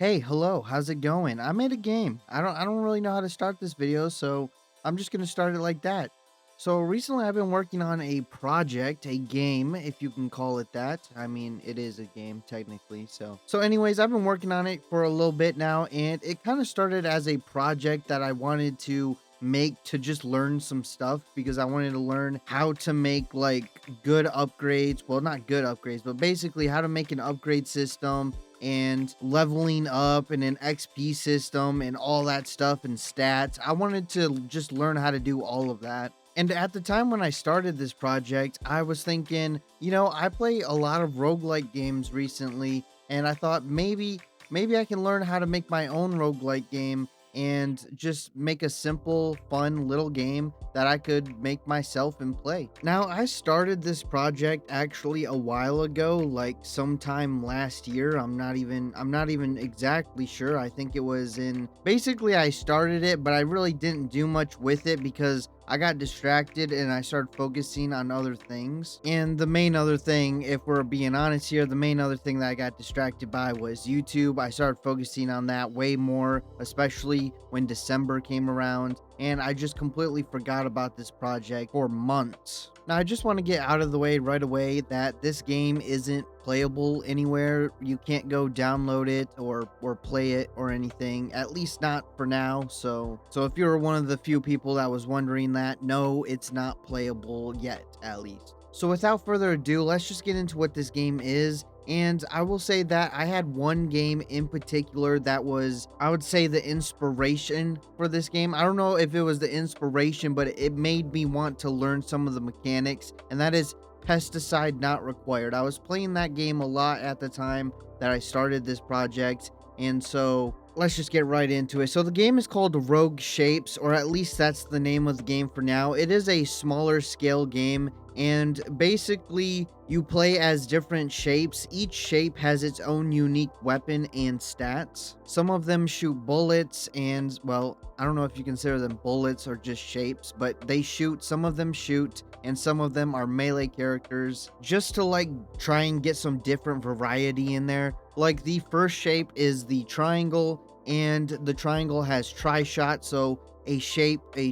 Hey, hello, how's it going? I made a game. I don't really know how to start this video, so I'm just gonna start it like that. So recently I've been working on a project, a game, if you can call it that. I mean, it is a game technically. So anyways, I've been working on it for a little bit now, and it kind of started as a project that I wanted to make to just learn some stuff because I wanted to learn how to make like good upgrades. Well, not good upgrades, but basically how to make an upgrade system and leveling up and an XP system and all that stuff and stats. I wanted to just learn how to do all of that. And at the time when I started this project, I was thinking, I play a lot of roguelike games recently, and I thought maybe I can learn how to make my own roguelike game and just make a simple, fun little game that I could make myself and play. Now, I started this project actually a while ago, like sometime last year. I'm not even exactly sure. I think it was in basically I started it, but I really didn't do much with it because I got distracted and I started focusing on other things. And the main other thing, if we're being honest here, the main other thing that I got distracted by was YouTube. I started focusing on that way more, especially when December came around. And I just completely forgot about this project for months. Now, I just want to get out of the way right away that this game isn't playable anywhere. You can't go download it or play it or anything, at least not for now. So if you're one of the few people that was wondering that, no, it's not playable yet, at least. So without further ado, let's just get into what this game is. And I will say that I had one game in particular that was, I would say, the inspiration for this game. I don't know if it was the inspiration, but it made me want to learn some of the mechanics, and that is pesticide not required. I was playing that game a lot at the time that I started this project, and so let's just get right into it. So the game is called Rogue Shapes, or at least that's the name of the game for now. It is a smaller scale game, and basically you play as different shapes. Each shape has its own unique weapon and stats. Some of them shoot bullets, and well, I don't know if you consider them bullets or just shapes, but they shoot. Some of them shoot, and some of them are melee characters, just to like try and get some different variety in there. Like the first shape is the triangle, and the triangle has tri-shot, so a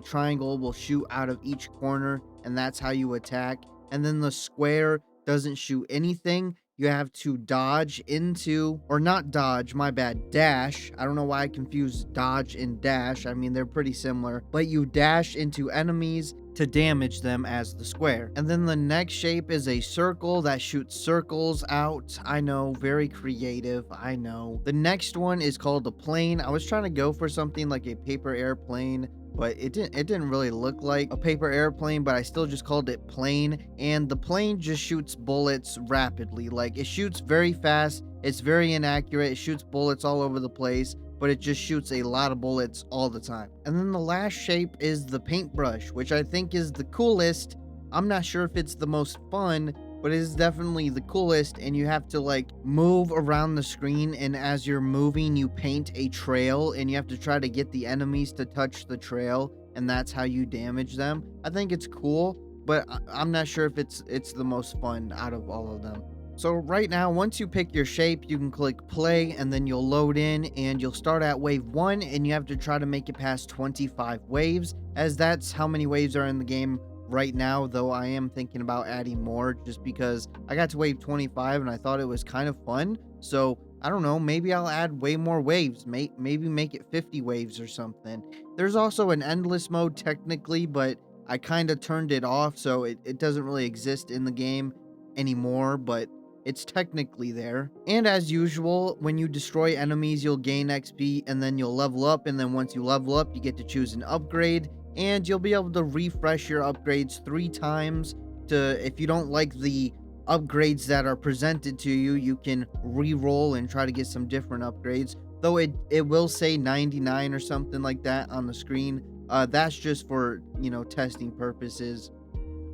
triangle will shoot out of each corner, and that's how you attack. And then the square doesn't shoot anything. You have to dodge into, or not dodge, my bad, dash. I don't know why I confused dodge and dash. I mean, they're pretty similar, but you dash into enemies to damage them as the square. And then the next shape is a circle that shoots circles out. I know, very creative, I know. The next one is called a plane. I was trying to go for something like a paper airplane, but it didn't really look like a paper airplane, but I still just called it plane. And the plane just shoots bullets rapidly. Like, it shoots very fast, it's very inaccurate, it shoots bullets all over the place, but it just shoots a lot of bullets all the time. And then the last shape is the paintbrush, which I think is the coolest. I'm not sure if it's the most fun, but it is definitely the coolest. And you have to like move around the screen, and as you're moving you paint a trail, and you have to try to get the enemies to touch the trail, and that's how you damage them. I think it's cool, but I'm not sure if it's the most fun out of all of them. So right now, once you pick your shape, you can click play, and then you'll load in, and you'll start at wave 1, and you have to try to make it past 25 waves, as that's how many waves are in the game right now, though I am thinking about adding more just because I got to wave 25 and I thought it was kind of fun. So I don't know, maybe I'll add way more waves, maybe make it 50 waves or something. There's also an endless mode technically, but I kind of turned it off, so it doesn't really exist in the game anymore, but it's technically there. And as usual, when you destroy enemies, you'll gain XP, and then you'll level up, and then once you level up, you get to choose an upgrade, and you'll be able to refresh your upgrades 3 times. If you don't like the upgrades that are presented to you, you can re-roll and try to get some different upgrades, though it will say 99 or something like that on the screen. That's just for, testing purposes,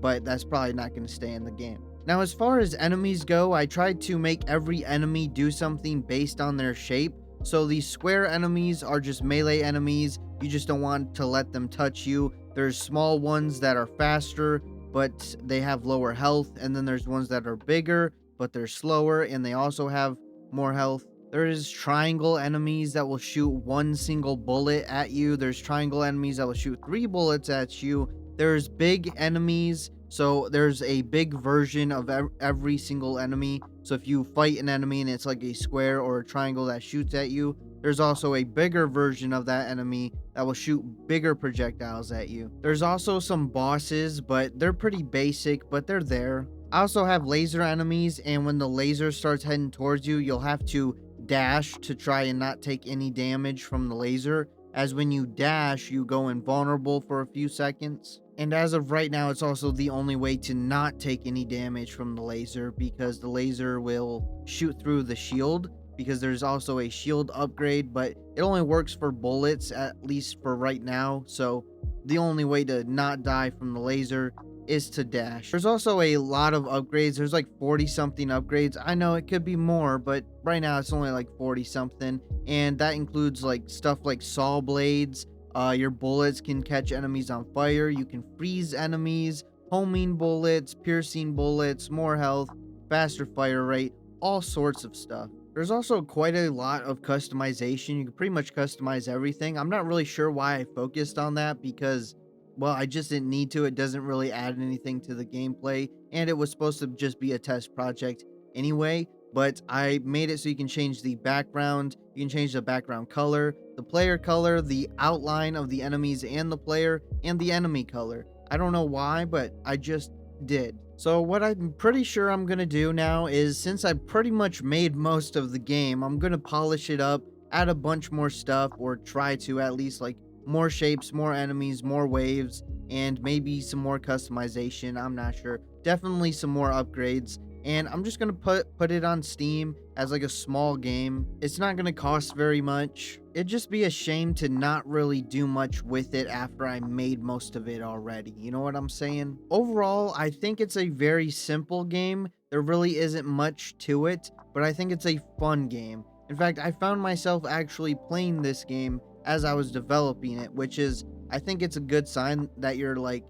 but that's probably not going to stay in the game. Now, as far as enemies go, I tried to make every enemy do something based on their shape. So these square enemies are just melee enemies. You just don't want to let them touch you. There's small ones that are faster, but they have lower health. And then there's ones that are bigger, but they're slower, and they also have more health. There's triangle enemies that will shoot one single bullet at you. There's triangle enemies that will shoot 3 bullets at you. There's big enemies. So there's a big version of every single enemy. So if you fight an enemy and it's like a square or a triangle that shoots at you, there's also a bigger version of that enemy that will shoot bigger projectiles at you. There's also some bosses, but they're pretty basic, but they're there. I also have laser enemies, and when the laser starts heading towards you, you'll have to dash to try and not take any damage from the laser, as when you dash, you go invulnerable for a few seconds. And as of right now, it's also the only way to not take any damage from the laser, because the laser will shoot through the shield, because there's also a shield upgrade, but it only works for bullets, at least for right now. So the only way to not die from the laser is to dash. There's also a lot of upgrades. There's like 40 something upgrades. I know it could be more, but right now it's only like 40 something. And that includes like stuff like saw blades. Your bullets can catch enemies on fire. You can freeze enemies, homing bullets, piercing bullets, more health, faster fire rate, all sorts of stuff. There's also quite a lot of customization. You can pretty much customize everything. I'm not really sure why I focused on that, because, well, I just didn't need to. It doesn't really add anything to the gameplay, and it was supposed to just be a test project anyway. But I made it so you can change the background, you can change the background color, the player color, the outline of the enemies and the player, and the enemy color. I don't know why, but I just did. So what I'm pretty sure I'm going to do now is, since I pretty much made most of the game, I'm going to polish it up, add a bunch more stuff, or try to at least, like more shapes, more enemies, more waves, and maybe some more customization. I'm not sure. Definitely some more upgrades. And I'm just going to put it on Steam as like a small game. It's not going to cost very much. It'd just be a shame to not really do much with it after I made most of it already. You know what I'm saying? Overall, I think it's a very simple game. There really isn't much to it, but I think it's a fun game. In fact, I found myself actually playing this game as I was developing it, which is, I think it's a good sign that you're like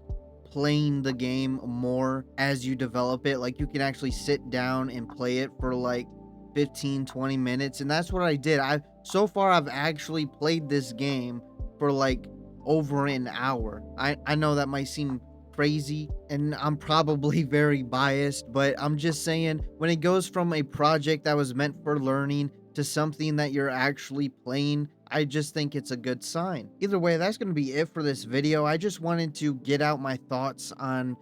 playing the game more as you develop it. Like, you can actually sit down and play it for like 15-20 minutes, and that's what I did. So far I've actually played this game for like over an hour. I know that might seem crazy, and I'm probably very biased, but I'm just saying, when it goes from a project that was meant for learning to something that you're actually playing, I just think it's a good sign. Either way, that's going to be it for this video. I just wanted to get out my thoughts on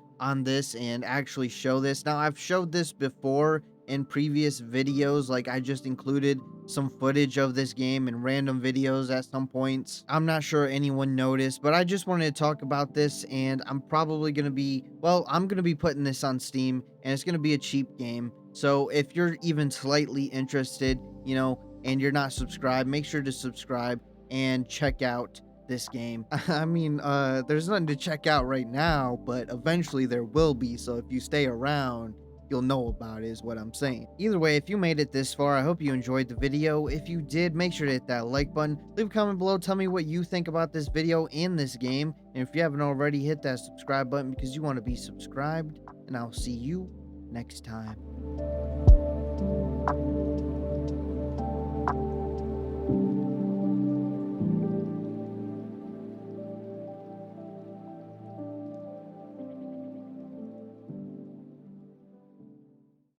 this and actually show this. Now, I've showed this before in previous videos. Like, I just included some footage of this game in random videos at some points. I'm not sure anyone noticed, but I just wanted to talk about this, and I'm probably going to be, well, I'm going to be putting this on Steam, and it's going to be a cheap game. So if you're even slightly interested, you know, and you're not subscribed, make sure to subscribe and check out this game. I mean, there's nothing to check out right now, but eventually there will be. So if you stay around, you'll know about it, is what I'm saying. Either way, if you made it this far, I hope you enjoyed the video. If you did, make sure to hit that like button. Leave a comment below. Tell me what you think about this video and this game. And if you haven't already, hit that subscribe button because you want to be subscribed. And I'll see you next time.